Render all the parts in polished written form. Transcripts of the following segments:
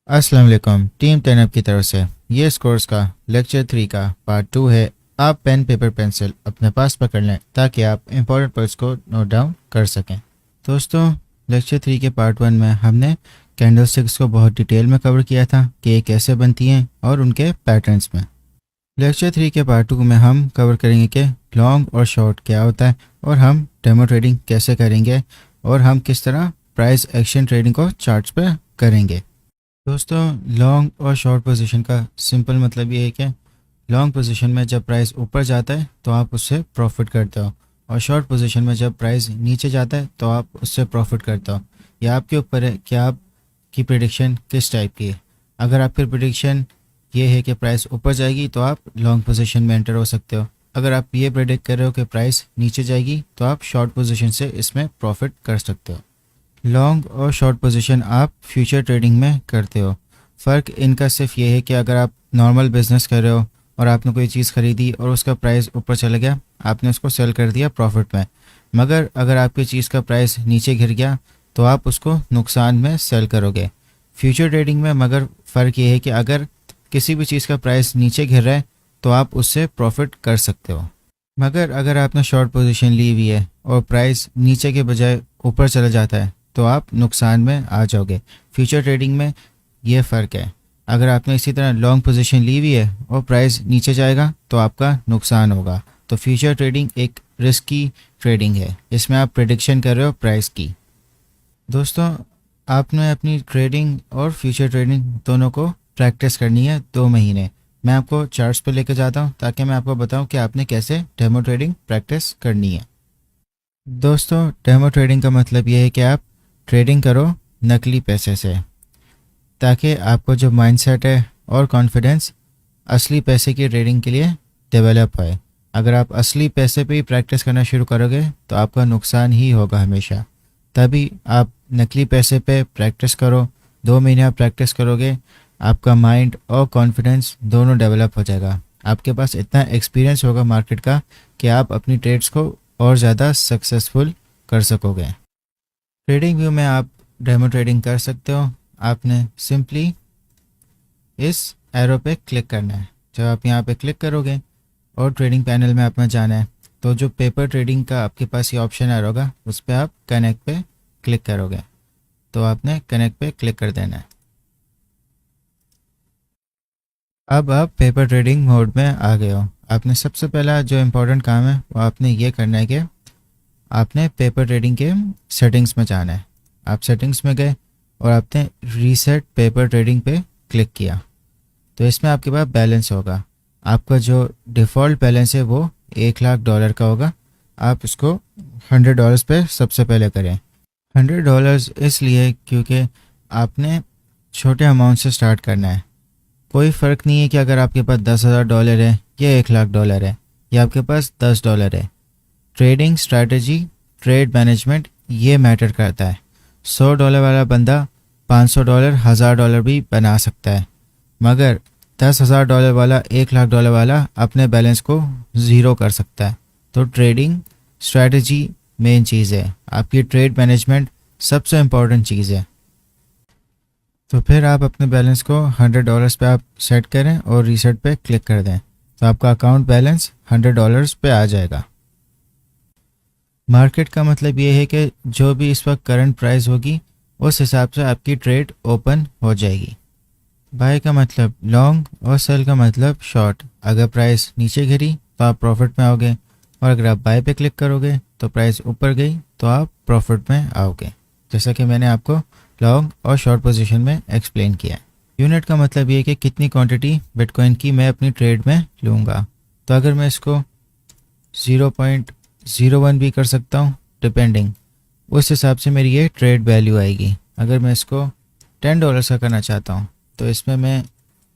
अस्सलाम वालेकुम। टीम 10 की तरफ से ये इस कोर्स का लेक्चर 3 का पार्ट 2 है। आप पेन पेपर पेंसिल अपने पास पकड़ लें ताकि आप इंपॉर्टेंट पॉइंट्स को नोट डाउन कर सकें। दोस्तों, लेक्चर 3 के पार्ट 1 में हमने कैंडल स्टिक्स को बहुत डिटेल में कवर किया था कि ये कैसे बनती हैं और उनके पैटर्न्स में। लेक्चर 3 के पार्ट 2 में हम कवर करेंगे कि लॉन्ग और शॉर्ट क्या होता है और हम डेमो ट्रेडिंग कैसे करेंगे और हम किस तरह प्राइस एक्शन ट्रेडिंग को चार्ट्स पे करेंगे। दोस्तों, लॉन्ग और शॉर्ट पोजीशन का सिंपल मतलब ये है कि लॉन्ग पोजीशन में जब प्राइस ऊपर जाता है तो आप उससे प्रॉफिट करते हो और शॉर्ट पोजीशन में जब प्राइस नीचे जाता है तो आप उससे प्रॉफिट करते हो। यह आपके ऊपर है कि आपकी प्रेडिक्शन किस टाइप की है। अगर आपकी प्रेडिक्शन ये है कि प्राइस ऊपर जाएगी तो आप लॉन्ग पोजीशन में एंटर हो सकते हो। अगर आप ये प्रेडिक्ट कर रहे हो कि प्राइस नीचे जाएगी तो आप शॉर्ट पोजीशन से इसमें प्रॉफिट कर सकते हो। लॉन्ग और शॉर्ट पोजीशन आप फ्यूचर ट्रेडिंग में करते हो। फ़र्क इनका सिर्फ ये है कि अगर आप नॉर्मल बिजनेस कर रहे हो और आपने कोई चीज़ खरीदी और उसका प्राइस ऊपर चला गया, आपने उसको सेल कर दिया प्रॉफिट में। मगर अगर आपकी चीज़ का प्राइस नीचे गिर गया तो आप उसको नुकसान में सेल करोगे। फ्यूचर ट्रेडिंग में मगर फ़र्क ये है कि अगर किसी भी चीज़ का प्राइस नीचे गिर रहा है तो आप उससे प्रॉफिट कर सकते हो। मगर अगर आपने शॉर्ट पोजीशन ली हुई है और प्राइस नीचे के बजाय ऊपर चला जाता है तो आप नुकसान में आ जाओगे। फ्यूचर ट्रेडिंग में ये फ़र्क है। अगर आपने इसी तरह लॉन्ग पोजीशन ली हुई है और प्राइस नीचे जाएगा तो आपका नुकसान होगा। तो फ्यूचर ट्रेडिंग एक रिस्की ट्रेडिंग है, इसमें आप प्रेडिक्शन कर रहे हो प्राइस की। दोस्तों, आपने अपनी ट्रेडिंग और फ्यूचर ट्रेडिंग दोनों को प्रैक्टिस करनी है 2 महीने। मैं आपको चार्ट्स पे लेके जाता हूँ ताकि मैं आपको बताऊँ कि आपने कैसे डेमो ट्रेडिंग प्रैक्टिस करनी है। दोस्तों, डेमो ट्रेडिंग का मतलब ये है कि आप ट्रेडिंग करो नकली पैसे से ताकि आपको जो माइंडसेट है और कॉन्फिडेंस असली पैसे की ट्रेडिंग के लिए डेवलप होए। अगर आप असली पैसे पे ही प्रैक्टिस करना शुरू करोगे तो आपका नुकसान ही होगा हमेशा। तभी आप नकली पैसे पे प्रैक्टिस करो। 2 महीने आप प्रैक्टिस करोगे, आपका माइंड और कॉन्फिडेंस दोनों डेवलप हो जाएगा। आपके पास इतना एक्सपीरियंस होगा मार्केट का कि आप अपनी ट्रेड्स को और ज़्यादा सक्सेसफुल कर सकोगे। ट्रेडिंग व्यू में आप डेमो ट्रेडिंग कर सकते हो। आपने सिंपली इस एरो पे क्लिक करना है। जब आप यहाँ पे क्लिक करोगे और ट्रेडिंग पैनल में आपने जाना है तो जो पेपर ट्रेडिंग का आपके पास ये ऑप्शन आ रहा होगा उस पर आप कनेक्ट पे क्लिक करोगे। तो आपने कनेक्ट पे क्लिक कर देना है। अब आप पेपर ट्रेडिंग मोड में आ गए हो। आपने सबसे पहला जो इम्पोर्टेंट काम है वो आपने ये करना है कि आपने पेपर ट्रेडिंग के सेटिंग्स में जाना है। आप सेटिंग्स में गए और आपने रीसेट पेपर ट्रेडिंग पे क्लिक किया तो इसमें आपके पास बैलेंस होगा। आपका जो डिफ़ॉल्ट बैलेंस है वो $1,00,000 का होगा। आप इसको $100 पे सबसे पहले करें। $100 इसलिए क्योंकि आपने छोटे अमाउंट से स्टार्ट करना है। कोई फ़र्क नहीं है कि अगर आपके पास $10,000 है या $1,00,000 है या आपके पास $10 है। ट्रेडिंग स्ट्रैटेजी, ट्रेड मैनेजमेंट ये मैटर करता है। $100 वाला बंदा $500, $1,000 भी बना सकता है, मगर $10,000 वाला, $1,00,000 वाला अपने बैलेंस को ज़ीरो कर सकता है। तो ट्रेडिंग स्ट्रैटेजी मेन चीज़ है। आपकी ट्रेड मैनेजमेंट सबसे इम्पोर्टेंट चीज़ है। तो फिर आप अपने बैलेंस को $100 पे आप सेट करें और रीसेट पे क्लिक कर दें तो आपका अकाउंट बैलेंस $100 पे आ जाएगा। मार्केट का मतलब ये है कि जो भी इस वक्त करंट प्राइस होगी उस हिसाब से आपकी ट्रेड ओपन हो जाएगी। बाय का मतलब लॉन्ग और सेल का मतलब शॉर्ट। अगर प्राइस नीचे गिरी तो आप प्रॉफिट में आओगे और अगर आप बाय पे क्लिक करोगे तो प्राइस ऊपर गई तो आप प्रॉफिट में आओगे, जैसा कि मैंने आपको लॉन्ग और शॉर्ट पोजीशन में एक्सप्लेन किया। यूनिट का मतलब ये है कि कितनी क्वांटिटी बिटकॉइन की मैं अपनी ट्रेड में लूँगा। तो अगर मैं इसको 0.01 भी कर सकता हूँ डिपेंडिंग, उस हिसाब से मेरी ये ट्रेड वैल्यू आएगी। अगर मैं इसको $10 का करना चाहता हूँ तो इसमें मैं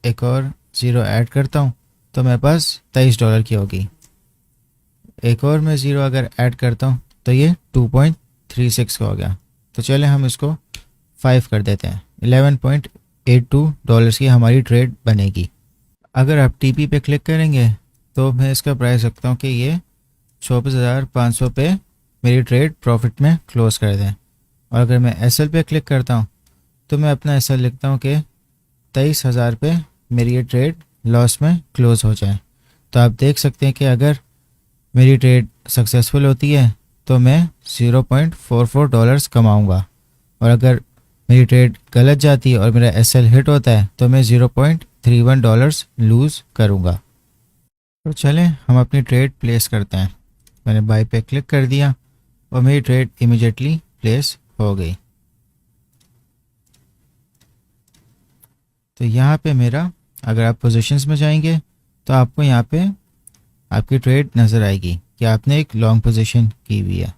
एक और ज़ीरो ऐड करता हूँ तो मेरे पास $23 की होगी। एक और मैं ज़ीरो अगर ऐड करता हूँ तो ये 2.36 का हो गया। तो चले हम इसको 5 कर देते हैं। $11.82 की हमारी ट्रेड बनेगी। अगर आप टीपी पे क्लिक करेंगे तो मैं इसका प्राइस रखता हूँ कि ये 24,500 पे मेरी ट्रेड प्रॉफिट में क्लोज कर दें। और अगर मैं एसएल पे क्लिक करता हूँ तो मैं अपना एसएल लिखता हूँ कि 23,000 पे मेरी ये ट्रेड लॉस में क्लोज़ हो जाए। तो आप देख सकते हैं कि अगर मेरी ट्रेड सक्सेसफुल होती है तो मैं $0.44 कमाऊंगा, और अगर मेरी ट्रेड गलत जाती है और मेरा एसएल हिट होता है तो मैं $0.31 लूज़ करूंगा। तो चलें हम अपनी ट्रेड प्लेस करते हैं। मैंने बाय पे क्लिक कर दिया और मेरी ट्रेड इमीडिएटली प्लेस हो गई। तो यहाँ पे मेरा, अगर आप पोजीशंस में जाएंगे तो आपको यहाँ पे आपकी ट्रेड नज़र आएगी कि आपने एक लॉन्ग पोजीशन की हुई है।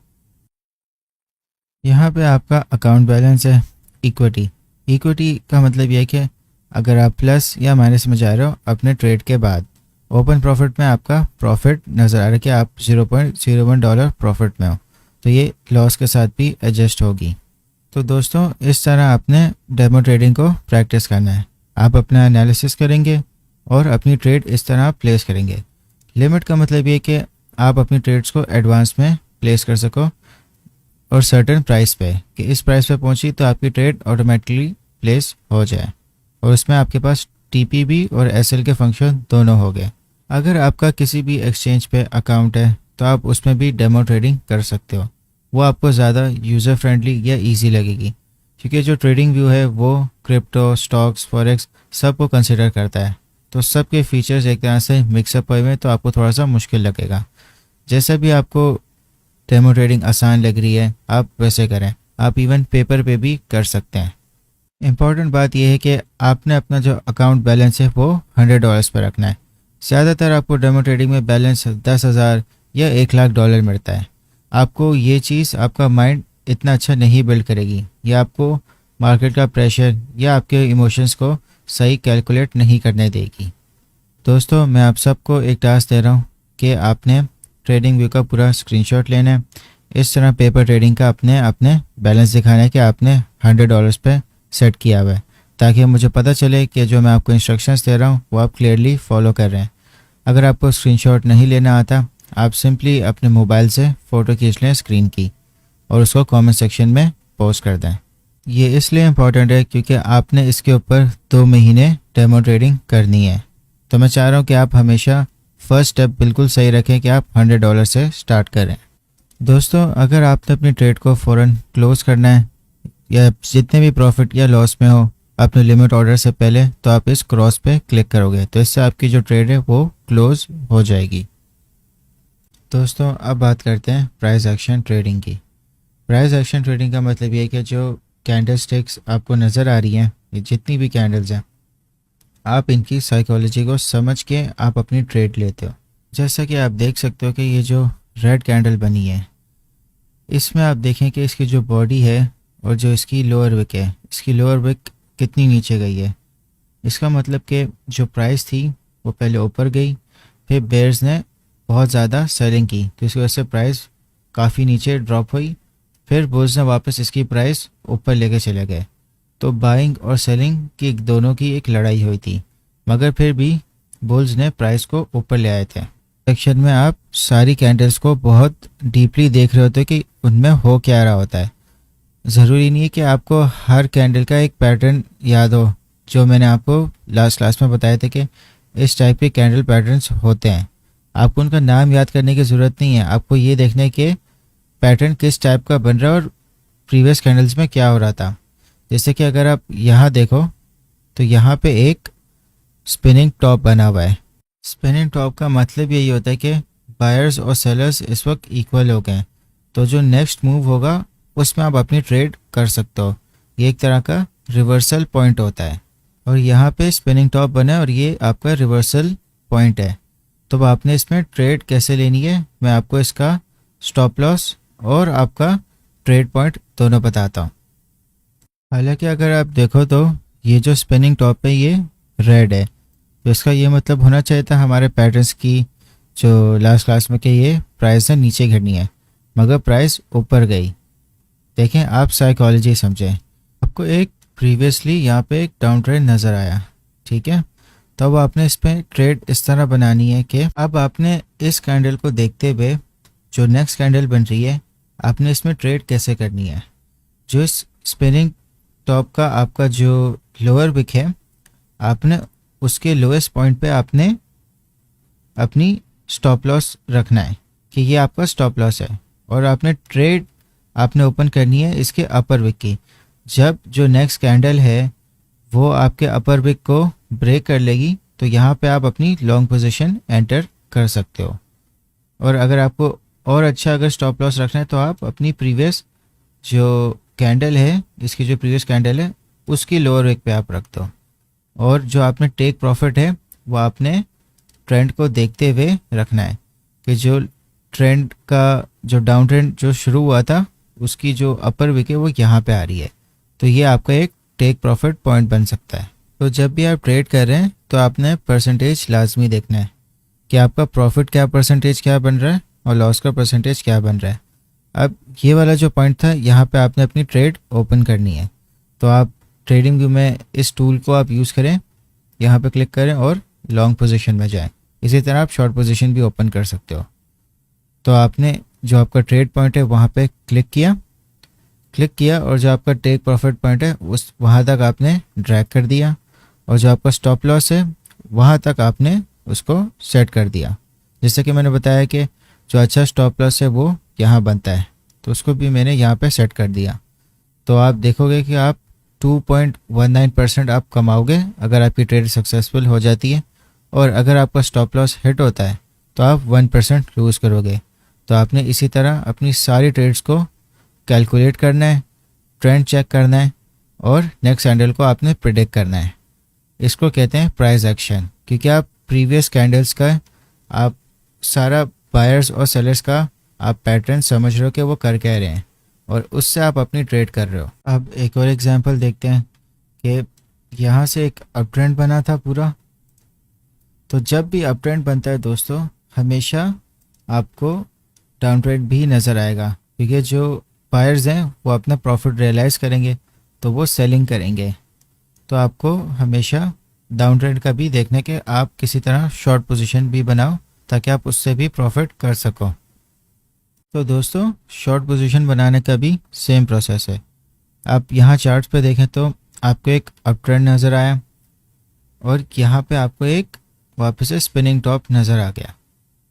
यहाँ पे आपका अकाउंट बैलेंस है, इक्विटी। इक्विटी का मतलब यह है कि अगर आप प्लस या माइनस में जा रहे हो अपने ट्रेड के बाद, ओपन प्रॉफिट में आपका प्रॉफिट नज़र आ रहा है कि आप $0.01 प्रॉफिट में हो, तो ये लॉस के साथ भी एडजस्ट होगी। तो दोस्तों इस तरह आपने डेमो ट्रेडिंग को प्रैक्टिस करना है। आप अपना एनालिसिस करेंगे और अपनी ट्रेड इस तरह प्लेस करेंगे। लिमिट का मतलब ये कि आप अपनी ट्रेड्स को एडवांस में प्लेस कर सको और सर्टेन प्राइस पे, कि इस प्राइस पे पहुंची तो आपकी ट्रेड ऑटोमेटिकली प्लेस हो जाए, और उसमें आपके पास टीपीबी और एसएल के फंक्शन दोनों हो गए। अगर आपका किसी भी एक्सचेंज पे अकाउंट है तो आप उसमें भी डेमो ट्रेडिंग कर सकते हो। वो आपको ज़्यादा यूज़र फ्रेंडली या ईजी लगेगी, क्योंकि जो ट्रेडिंग व्यू है वो क्रिप्टो, स्टॉक्स, फॉरेक्स सब को कंसिडर करता है। तो सबके फीचर्स एक तरह से मिक्सअप हुए हैं, तो आपको थोड़ा सा मुश्किल लगेगा। जैसा भी आपको डेमो ट्रेडिंग आसान लग रही है आप वैसे करें। आप इवन पेपर पे भी कर सकते हैं। इम्पॉर्टेंट बात यह है कि आपने अपना जो अकाउंट बैलेंस है वो $100 पर रखना है। ज़्यादातर आपको डेमो ट्रेडिंग में बैलेंस 10,000 या $1,00,000 मिलता है। आपको ये चीज़, आपका माइंड इतना अच्छा नहीं बिल्ड करेगी, या आपको मार्केट का प्रेशर या आपके इमोशंस को सही कैलकुलेट नहीं करने देगी। दोस्तों मैं आप सबको एक टास्क दे रहा हूँ कि आपने ट्रेडिंग व्यू का पूरा स्क्रीनशॉट लेना है। इस तरह पेपर ट्रेडिंग का अपने बैलेंस दिखाना है कि आपने $100 पे सेट किया हुआ है, ताकि मुझे पता चले कि जो मैं आपको इंस्ट्रक्शंस दे रहा हूँ वो आप क्लियरली फॉलो कर रहे हैं। अगर आपको स्क्रीनशॉट नहीं लेना आता, आप सिंपली अपने मोबाइल से फ़ोटो खींच लें स्क्रीन की और उसको कमेंट सेक्शन में पोस्ट कर दें। ये इसलिए इम्पॉर्टेंट है क्योंकि आपने इसके ऊपर 2 महीने डेमो ट्रेडिंग करनी है। तो मैं चाह रहा हूँ कि आप हमेशा फर्स्ट स्टेप बिल्कुल सही रखें कि आप $100 से स्टार्ट करें। दोस्तों अगर आपने अपनी ट्रेड को फ़ौरन क्लोज़ करना है, या जितने भी प्रॉफिट या लॉस में हो अपने लिमिट ऑर्डर से पहले, तो आप इस क्रॉस पे क्लिक करोगे, तो इससे आपकी जो ट्रेड है वो क्लोज़ हो जाएगी। दोस्तों अब बात करते हैं प्राइस एक्शन ट्रेडिंग की। प्राइस एक्शन ट्रेडिंग का मतलब ये है कि जो कैंडल स्टिक्स आपको नज़र आ रही हैं, ये जितनी भी कैंडल्स हैं, आप इनकी साइकोलॉजी को समझ के आप अपनी ट्रेड लेते हो। जैसा कि आप देख सकते हो कि ये जो रेड कैंडल बनी है, इसमें आप देखें कि इसकी जो बॉडी है और जो इसकी लोअर विक है, इसकी लोअर विक कितनी नीचे गई है। इसका मतलब कि जो प्राइस थी वो पहले ऊपर गई, फिर बेयर्स ने बहुत ज़्यादा सेलिंग की, तो इसकी वजह से प्राइस काफ़ी नीचे ड्रॉप हुई। फिर बुल्स ने वापस इसकी प्राइस ऊपर लेके चले गए। तो बाइंग और सेलिंग की दोनों की एक लड़ाई हुई थी, मगर फिर भी बुल्स ने प्राइस को ऊपर ले आए थे। सेक्शन में आप सारी कैंडल्स को बहुत डीपली देख रहे होते कि उनमें हो क्या रहा होता है। ज़रूरी नहीं है कि आपको हर कैंडल का एक पैटर्न याद हो। जो मैंने आपको लास्ट क्लास में बताया था कि इस टाइप के कैंडल पैटर्न्स होते हैं, आपको उनका नाम याद करने की ज़रूरत नहीं है। आपको ये देखना है कि पैटर्न किस टाइप का बन रहा है और प्रीवियस कैंडल्स में क्या हो रहा था। जैसे कि अगर आप यहाँ देखो तो यहाँ पे एक स्पिनिंग टॉप बना हुआ है। स्पिनिंग टॉप का मतलब यही होता है कि बायर्स और सेलर्स इस वक्त इक्वल हो गए, तो जो नेक्स्ट मूव होगा उसमें आप अपनी ट्रेड कर सकते हो। ये एक तरह का रिवर्सल पॉइंट होता है, और यहाँ पे स्पिनिंग टॉप बना है और ये आपका रिवर्सल पॉइंट है। तो आपने इसमें ट्रेड कैसे लेनी है मैं आपको इसका स्टॉप लॉस और आपका ट्रेड पॉइंट दोनों बताता हूँ। हालांकि अगर आप देखो तो ये जो स्पिनिंग टॉप है ये रेड है, तो इसका ये मतलब होना चाहिए था हमारे पैटर्न्स की जो लास्ट क्लास में कि ये प्राइस है नीचे गिरनी है, मगर प्राइस ऊपर गई। देखें आप साइकोलॉजी समझें। आपको एक प्रीवियसली यहाँ पे एक डाउन ट्रेंड नज़र आया, ठीक है, तो अब आपने इस पर ट्रेड इस तरह बनानी है कि अब आपने इस कैंडल को देखते हुए जो नेक्स्ट कैंडल बन रही है आपने इसमें ट्रेड कैसे करनी है। जो इस स्पिनिंग टॉप का आपका जो लोअर विक है आपने उसके लोएस्ट पॉइंट पे आपने अपनी स्टॉप लॉस रखना है कि ये आपका स्टॉप लॉस है, और आपने ट्रेड आपने ओपन करनी है इसके अपर विक की। जब जो नेक्स्ट कैंडल है वो आपके अपर विक को ब्रेक कर लेगी तो यहाँ पे आप अपनी लॉन्ग पोजीशन एंटर कर सकते हो। और अगर आपको और अच्छा अगर स्टॉप लॉस रखना है तो आप अपनी प्रीवियस जो कैंडल है, इसकी जो प्रीवियस कैंडल है उसकी लोअर विक पे आप रख दो, और जो आपने टेक प्रॉफिट है वो आपने ट्रेंड को देखते हुए रखना है कि जो ट्रेंड का जो डाउन ट्रेंड जो शुरू हुआ था उसकी जो अपर विक है वो यहाँ पे आ रही है, तो ये आपका एक टेक प्रॉफिट पॉइंट बन सकता है। तो जब भी आप ट्रेड कर रहे हैं तो आपने परसेंटेज लाजमी देखना है कि आपका प्रॉफिट क्या परसेंटेज क्या बन रहा है और लॉस का परसेंटेज क्या बन रहा है। अब ये वाला जो पॉइंट था यहाँ पे आपने अपनी ट्रेड ओपन करनी है, तो आप ट्रेडिंग व्यू में इस टूल को आप यूज़ करें, यहाँ पे क्लिक करें और लॉन्ग पोजीशन में जाएं। इसी तरह आप शॉर्ट पोजीशन भी ओपन कर सकते हो। तो आपने जो आपका ट्रेड पॉइंट है वहाँ पे क्लिक किया और जो आपका टेक प्रॉफिट पॉइंट है उस वहाँ तक आपने ड्रैग कर दिया, और जो आपका स्टॉप लॉस है वहाँ तक आपने उसको सेट कर दिया। जैसे कि मैंने बताया कि जो अच्छा स्टॉप लॉस है वो यहाँ बनता है, तो उसको भी मैंने यहाँ पे सेट कर दिया। तो आप देखोगे कि आप 2.19% आप कमाओगे अगर आपकी ट्रेड सक्सेसफुल हो जाती है, और अगर आपका स्टॉप लॉस हिट होता है तो आप 1% लूज़ करोगे। तो आपने इसी तरह अपनी सारी ट्रेड्स को कैलकुलेट करना है, ट्रेंड चेक करना है, और नेक्स्ट कैंडल को आपने प्रिडिक्ट करना है। इसको कहते हैं प्राइस एक्शन, क्योंकि आप प्रीवियस कैंडल्स का आप सारा बायर्स और सेलर्स का आप पैटर्न समझ रहे हो कि वो कर क्या रहे हैं, और उससे आप अपनी ट्रेड कर रहे हो। अब एक और एग्जांपल देखते हैं कि यहाँ से एक अप ट्रेंड बना था पूरा। तो जब भी अप ट्रेंड बनता है दोस्तों, हमेशा आपको डाउन ट्रेंड भी नज़र आएगा, क्योंकि जो बायर्स हैं वो अपना प्रॉफिट रियलाइज़ करेंगे तो वो सेलिंग करेंगे। तो आपको हमेशा डाउन ट्रेंड का भी देखने के आप किसी तरह शॉर्ट पोजीशन भी बनाओ ताकि आप उससे भी प्रॉफिट कर सको। तो दोस्तों शॉर्ट पोजीशन बनाने का भी सेम प्रोसेस है। आप यहाँ चार्ट्स पे देखें तो आपको एक अप ट्रेंड नज़र आया, और यहाँ पे आपको एक वापस से स्पिनिंग टॉप नज़र आ गया।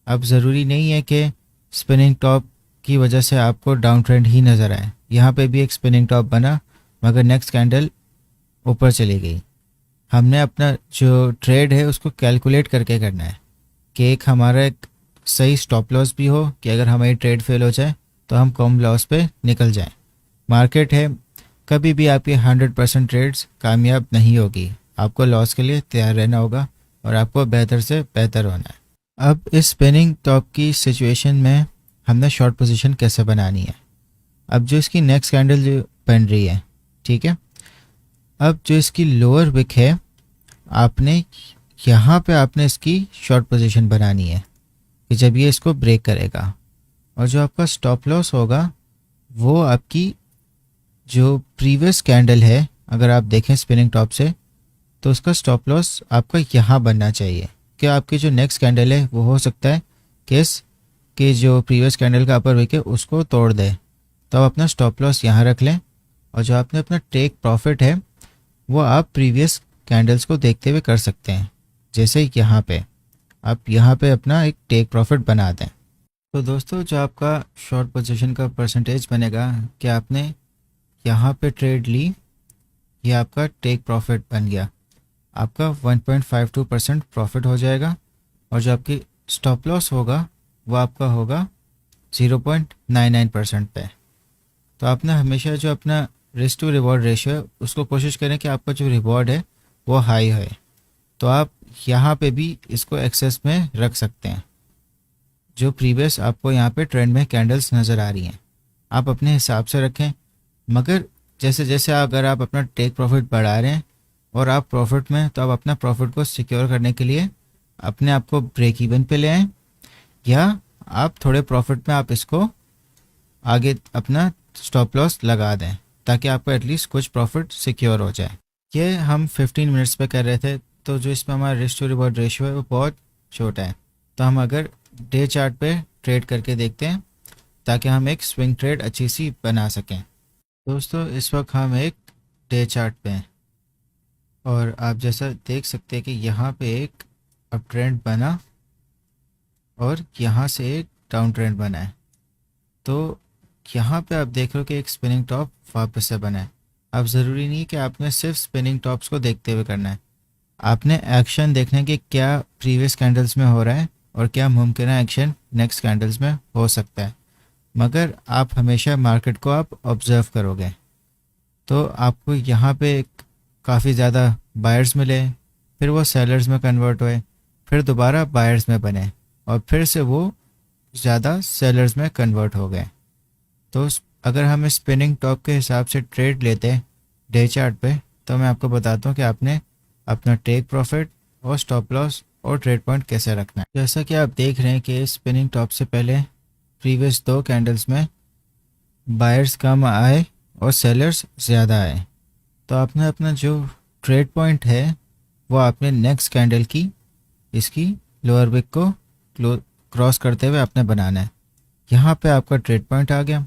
अब ज़रूरी नहीं है कि स्पिनिंग टॉप की वजह से आपको डाउन ट्रेंड ही नज़र आए। यहाँ पे भी एक स्पिनिंग टॉप बना मगर नेक्स्ट कैंडल ऊपर चली गई। हमने अपना जो ट्रेड है उसको कैलकुलेट करके करना है कि एक हमारा एक सही स्टॉप लॉस भी हो कि अगर हमारी ट्रेड फेल हो जाए तो हम कम लॉस पे निकल जाएं। मार्केट है, कभी भी आपकी 100% ट्रेड्स कामयाब नहीं होगी, आपको लॉस के लिए तैयार रहना होगा और आपको बेहतर से बेहतर होना है। अब इस स्पिनिंग टॉप की सिचुएशन में हमने शॉर्ट पोजीशन कैसे बनानी है। अब जो इसकी नेक्स्ट कैंडल जो बन रही है, ठीक है, अब जो इसकी लोअर विक है आपने यहाँ पे आपने इसकी शॉर्ट पोजीशन बनानी है कि जब ये इसको ब्रेक करेगा, और जो आपका स्टॉप लॉस होगा वो आपकी जो प्रीवियस कैंडल है, अगर आप देखें स्पिनिंग टॉप से तो उसका स्टॉप लॉस आपका यहाँ बनना चाहिए कि आपकी जो नेक्स्ट कैंडल है वो हो सकता है कि इसके जो प्रीवियस कैंडल का अपर विक है उसको तोड़ दे। तो आप अपना स्टॉप लॉस यहाँ रख लें, और जो आपने अपना टेक प्रॉफिट है वो आप प्रीवियस कैंडल्स को देखते हुए कर सकते हैं। जैसे यहाँ पे आप यहाँ पे अपना एक टेक प्रॉफिट बना दें। तो दोस्तों जो आपका शॉर्ट पोजीशन का परसेंटेज बनेगा कि आपने यहाँ पे ट्रेड ली, ये आपका टेक प्रॉफिट बन गया, आपका 1.52% प्रॉफिट हो जाएगा, और जो आपकी स्टॉप लॉस होगा वो आपका होगा 0.99% पे। तो आपने हमेशा जो अपना रिस्क टू रिवॉर्ड रेशियो है उसको कोशिश करें कि आपका जो रिवॉर्ड है वो हाई है। तो आप यहाँ पे भी इसको एक्सेस में रख सकते हैं। जो प्रीवियस आपको यहाँ पे ट्रेंड में कैंडल्स नज़र आ रही हैं आप अपने हिसाब से रखें, मगर जैसे जैसे अगर आप अपना टेक प्रॉफिट बढ़ा रहे हैं और आप प्रॉफिट में, तो आप अपना प्रॉफिट को सिक्योर करने के लिए अपने आप को ब्रेक इवन पे ले आएँ, या आप थोड़े प्रॉफिट में आप इसको आगे अपना स्टॉप लॉस लगा दें ताकि आपको एटलीस्ट कुछ प्रॉफिट सिक्योर हो जाए। ये हम 15 मिनट्स पे कर रहे थे, तो जो इसमें हमारा रिस्क टू रिवॉर्ड रेशियो है वो बहुत छोटा है। तो हम अगर डे चार्ट पे ट्रेड करके देखते हैं ताकि हम एक स्विंग ट्रेड अच्छी सी बना सकें। दोस्तों इस वक्त हम एक डे चार्ट पे हैं और आप जैसा देख सकते हैं कि यहाँ पे एक अप ट्रेंड बना और यहाँ से एक डाउन ट्रेंड बना है। तो यहाँ पे आप देख रहे हो कि एक स्पिनिंग टॉप वापस से बना है। अब ज़रूरी नहीं है कि आपने सिर्फ स्पिनिंग टॉप्स को देखते हुए करना है, आपने एक्शन देखना है कि क्या प्रीवियस कैंडल्स में हो रहा है और क्या मुमकिन एक्शन नेक्स्ट कैंडल्स में हो सकता है। मगर आप हमेशा मार्केट को आप ऑब्जर्व करोगे तो आपको यहाँ पे काफ़ी ज़्यादा बायर्स मिले, फिर वो सेलर्स में कन्वर्ट हुए, फिर दोबारा बायर्स में बने और फिर से वो ज़्यादा सेलर्स में कन्वर्ट हो गए। तो अगर हम स्पिनिंग टॉप के हिसाब से ट्रेड लेते हैं डे चार्ट पे, तो मैं आपको बताता हूँ कि आपने अपना टेक प्रॉफिट और स्टॉप लॉस और ट्रेड पॉइंट कैसे रखना है। जैसा कि आप देख रहे हैं कि स्पिनिंग टॉप से पहले प्रीवियस 2 कैंडल्स में बायर्स कम आए और सेलर्स ज़्यादा आए। तो आपने अपना जो ट्रेड पॉइंट है वो आपने नेक्स्ट कैंडल की इसकी लोअर विक को क्रॉस करते हुए आपने बनाना है। यहाँ पे आपका ट्रेड पॉइंट आ गया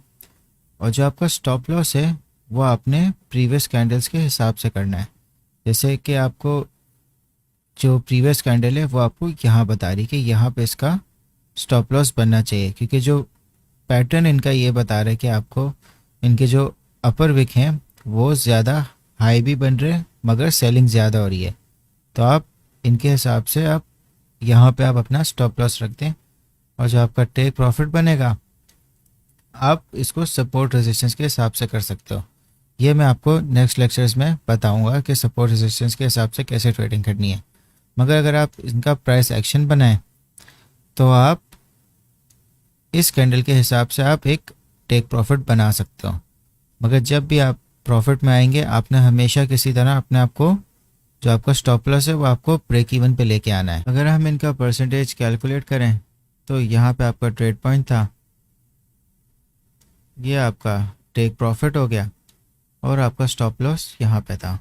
और जो आपका स्टॉप लॉस है वो आपने प्रीवियस कैंडल्स के हिसाब से करना है। जैसे कि आपको जो प्रीवियस कैंडल है वो आपको यहाँ बता रही कि यहाँ पे इसका स्टॉप लॉस बनना चाहिए, क्योंकि जो पैटर्न इनका ये बता रहा है कि आपको इनके जो अपर विक हैं वो ज़्यादा हाई भी बन रहे हैं मगर सेलिंग ज़्यादा हो रही है। तो आप इनके हिसाब से आप यहाँ पे आप अपना स्टॉप लॉस रख दें और जो आपका टेक प्रॉफिट बनेगा आप इसको सपोर्ट रेजिस्टेंस के हिसाब से कर सकते हो। ये मैं आपको नेक्स्ट लेक्चर्स में बताऊंगा कि सपोर्ट रेजिस्टेंस के हिसाब से कैसे ट्रेडिंग करनी है। मगर अगर आप इनका प्राइस एक्शन बनाएं तो आप इस कैंडल के हिसाब से आप एक टेक प्रॉफिट बना सकते हो। मगर जब भी आप प्रॉफिट में आएंगे आपने हमेशा किसी तरह अपने आप को जो आपका स्टॉप लॉस है वो आपको ब्रेक इवन पे लेके आना है। अगर हम इनका परसेंटेज कैलकुलेट करें तो यहाँ पे आपका ट्रेड पॉइंट था, ये आपका टेक प्रॉफिट हो गया और आपका स्टॉप लॉस यहाँ पे था।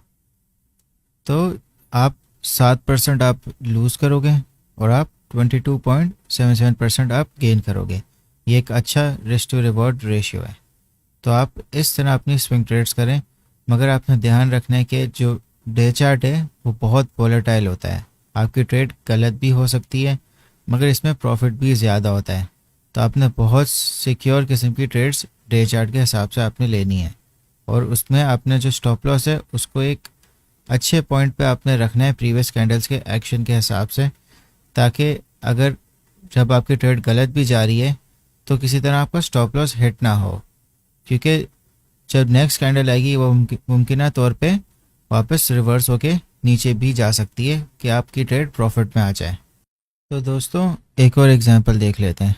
तो आप 7% आप लूज़ करोगे और आप 22.77% आप गेन करोगे। ये एक अच्छा रिस्क टू रिवॉर्ड रेशियो है। तो आप इस तरह अपनी स्विंग ट्रेड्स करें, मगर आपने ध्यान रखना है कि जो डे चार्ट है वो बहुत वोलेटाइल होता है। आपकी ट्रेड गलत भी हो सकती है मगर इसमें प्रॉफिट भी ज़्यादा होता है। तो आपने बहुत सिक्योर किस्म की ट्रेड्स डे चार्ट के हिसाब से आपने लेनी है और उसमें आपने जो स्टॉप लॉस है उसको एक अच्छे पॉइंट पे आपने रखना है प्रीवियस कैंडल्स के एक्शन के हिसाब से, ताकि अगर जब आपकी ट्रेड गलत भी जा रही है तो किसी तरह आपका स्टॉप लॉस हिट ना हो, क्योंकि जब नेक्स्ट कैंडल आएगी वो मुमकिन तौर पे वापस रिवर्स होके नीचे भी जा सकती है कि आपकी ट्रेड प्रॉफिट में आ जाए। तो दोस्तों एक और एग्जांपल देख लेते हैं।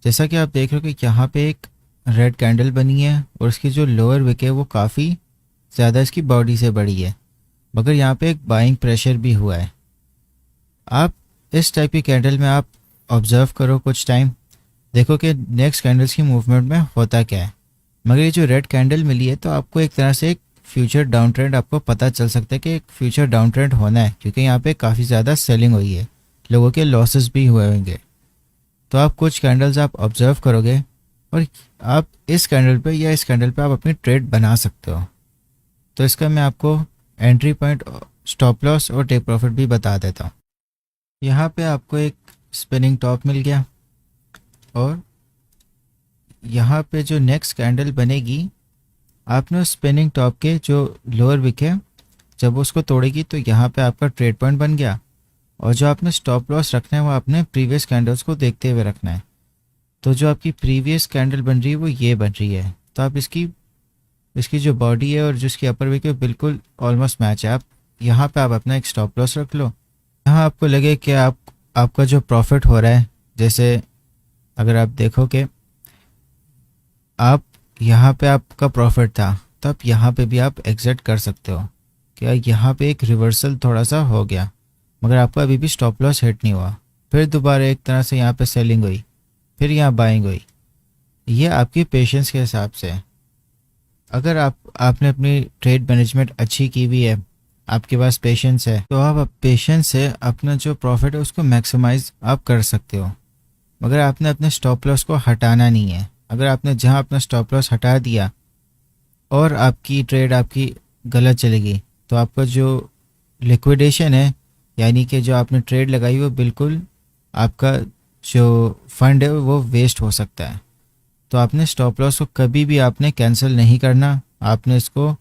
जैसा कि आप देख रहे हो कि यहाँ पे एक रेड कैंडल बनी है और इसकी जो लोअर विक है वो काफ़ी ज़्यादा इसकी बॉडी से बड़ी है, मगर यहाँ पे एक बाइंग प्रेशर भी हुआ है। आप इस टाइप की कैंडल में आप ऑब्जर्व करो कुछ टाइम, देखो कि नेक्स्ट कैंडल्स की मूवमेंट में होता क्या है। मगर ये जो रेड कैंडल मिली है तो आपको एक तरह से एक फ्यूचर डाउन ट्रेंड आपको पता चल सकता है कि एक फ्यूचर डाउन ट्रेंड होना है, क्योंकि यहाँ पे काफ़ी ज़्यादा सेलिंग हुई है, लोगों के लॉसेस भी हुए होंगे। तो आप कुछ कैंडल्स आप ऑब्जर्व करोगे और आप इस कैंडल पे या इस कैंडल पे आप अपनी ट्रेड बना सकते हो। तो इसका मैं आपको एंट्री पॉइंट, स्टॉप लॉस और टेक प्रॉफिट भी बता देता हूँ। यहाँ पे आपको एक स्पिनिंग टॉप मिल गया और यहाँ पे जो नेक्स्ट कैंडल बनेगी आपने उस स्पिनिंग टॉप के जो लोअर विक है जब उसको तोड़ेगी तो यहाँ पे आपका ट्रेड पॉइंट बन गया और जो आपने स्टॉप लॉस रखना है वो आपने प्रीवियस कैंडल्स को देखते हुए रखना है। तो जो आपकी प्रीवियस कैंडल बन रही है वो ये बन रही है, तो आप इसकी जो बॉडी है और जिसकी अपर विक है बिल्कुल ऑलमोस्ट मैच है। आप यहाँ पे आप अपना एक स्टॉप लॉस रख लो। यहाँ आपको लगे कि आपका जो प्रॉफिट हो रहा है, जैसे अगर आप देखो कि आप यहाँ पे आपका प्रॉफिट था तो आप यहाँ पे भी आप एग्जिट कर सकते हो। क्या यहाँ पे एक रिवर्सल थोड़ा सा हो गया मगर आपका अभी भी स्टॉप लॉस हिट नहीं हुआ, फिर दोबारा एक तरह से यहाँ पे सेलिंग हुई, फिर यहाँ बाइंग हुई। ये आपकी पेशेंस के हिसाब से है। अगर आपने अपनी ट्रेड मैनेजमेंट अच्छी की हुई है, आपके पास पेशेंस है, तो आप पेशेंस से अपना जो प्रॉफिट है उसको मैक्सिमाइज आप कर सकते हो। मगर आपने अपने स्टॉप लॉस को हटाना नहीं है। अगर आपने जहाँ अपना स्टॉप लॉस हटा दिया और आपकी ट्रेड आपकी गलत चलेगी तो आपका जो लिक्विडेशन है, यानी कि जो आपने ट्रेड लगाई वो बिल्कुल आपका जो फंड है वो वेस्ट हो सकता है। तो आपने स्टॉप लॉस को कभी भी आपने कैंसिल नहीं करना, आपने इसको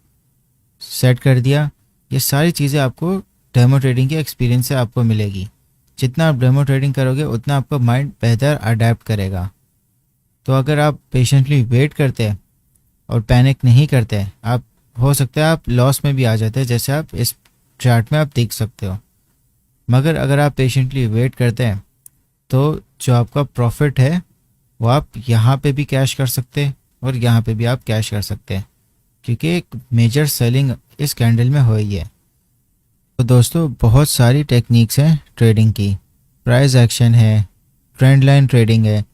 सेट कर दिया। ये सारी चीज़ें आपको डेमो ट्रेडिंग के एक्सपीरियंस से आपको मिलेगी। जितना आप डेमो ट्रेडिंग करोगे उतना आपका माइंड बेहतर अडेप्ट करेगा। तो अगर आप पेशेंटली वेट करते हैं और पैनिक नहीं करते हैं, आप हो सकता है आप लॉस में भी आ जाते हैं, जैसे आप इस चार्ट में आप देख सकते हो। मगर अगर आप पेशेंटली वेट करते हैं तो जो आपका प्रॉफिट है वो आप यहाँ पे भी कैश कर सकते हैं और यहाँ पे भी आप कैश कर सकते हैं, क्योंकि एक मेजर सेलिंग इस कैंडल में हुई है। तो दोस्तों बहुत सारी टेक्निक्स हैं ट्रेडिंग की। प्राइस एक्शन है, ट्रेंड लाइन ट्रेडिंग है,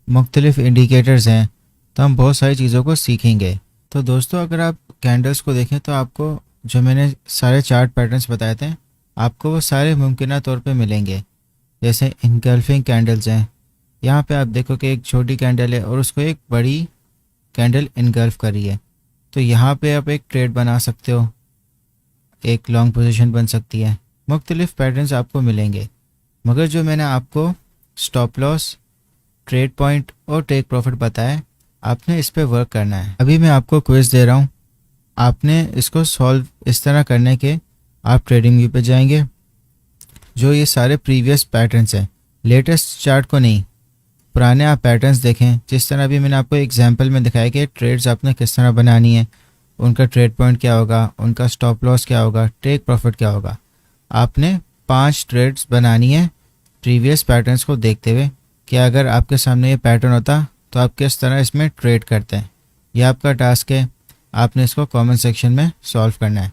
मुख्तलिफ इंडिकेटर्स हैं। तो हम बहुत सारी चीज़ों को सीखेंगे। तो दोस्तों अगर आप कैंडल्स को देखें तो आपको जो मैंने सारे चार्ट पैटर्न्स बताए थे आपको वो सारे मुमकिन तौर पे मिलेंगे। जैसे इनगल्फिंग कैंडल्स हैं, यहाँ पे आप देखो कि एक छोटी कैंडल है और उसको एक बड़ी कैंडल इनगल्फ करी है। तो यहाँ पे आप एक ट्रेड बना सकते हो, एक लॉन्ग पोजीशन बन सकती है। मुख्तलिफ पैटर्न्स आपको मिलेंगे, मगर जो मैंने आपको स्टॉप लॉस, ट्रेड पॉइंट और टेक प्रॉफिट बताया, आपने इस पे वर्क करना है। अभी मैं आपको क्विज दे रहा हूँ, आपने इसको सॉल्व इस तरह करने के आप ट्रेडिंग व्यू पे जाएंगे। जो ये सारे प्रीवियस पैटर्न्स हैं, लेटेस्ट चार्ट को नहीं, पुराने आप पैटर्न्स देखें। जिस तरह अभी मैंने आपको एग्जांपल में दिखाया कि ट्रेड्स आपने किस तरह बनानी है, उनका ट्रेड पॉइंट क्या होगा, उनका स्टॉप लॉस क्या होगा, टेक प्रॉफिट क्या होगा। आपने 5 ट्रेड्स बनानी है प्रीवियस पैटर्न्स को देखते हुए कि अगर आपके सामने ये पैटर्न होता तो आप किस तरह इसमें ट्रेड करते हैं। यह आपका टास्क है, आपने इसको कमेंट सेक्शन में सॉल्व करना है।